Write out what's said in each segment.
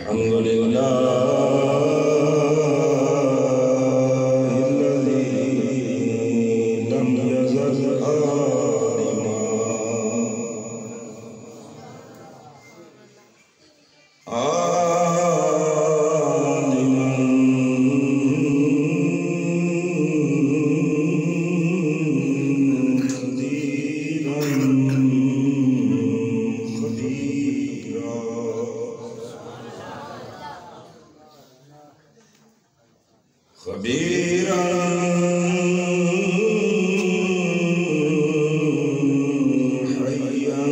الحمد لله الذي لم يزل عالما خبيرا حيا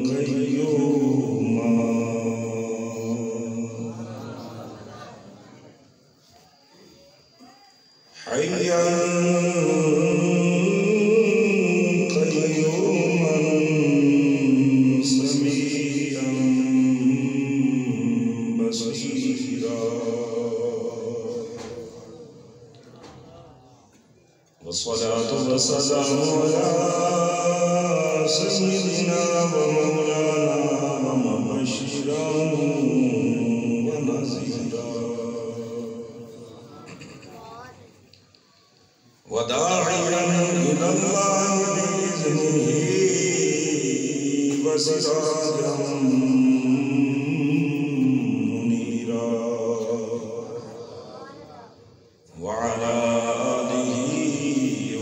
قيوما حيا قيوما سميعا بصيرا والصلاة والسلام على سيدنا ومولانا ومبشرا ونذيرا وداعيا إلى الله بإذنه وسراجا منيرا وعلى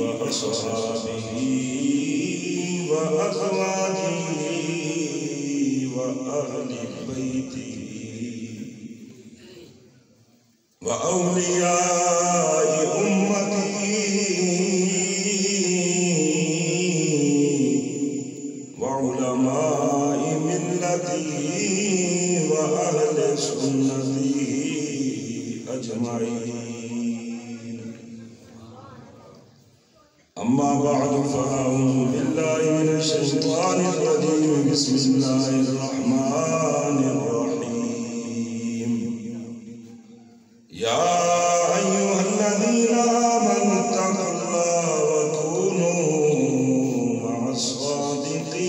وأصحابه وأزواجه وأهل بيته وأولياء أمته وعلماء ملته وأهل سنته أجمعين. أما بعد فأعوذ بالله من الشيطان الرجيم بسم الله الرحمن الرحيم. يا أيها الذين آمنوا اتقوا الله وكونوا مع الصادقين.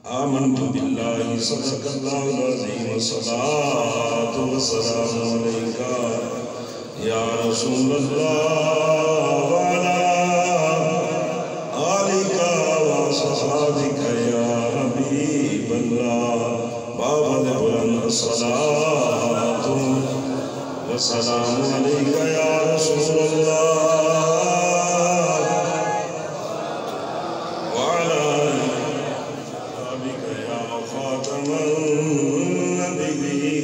آمنت بالله صدق الله العظيم والصلاة والسلام عليك يا رسول الله وعلى آلك وصحابك يا حبيب الله وبلغ الصلاة والسلام عليك يا رسول الله وعلى آلك يا خاتم النبيين.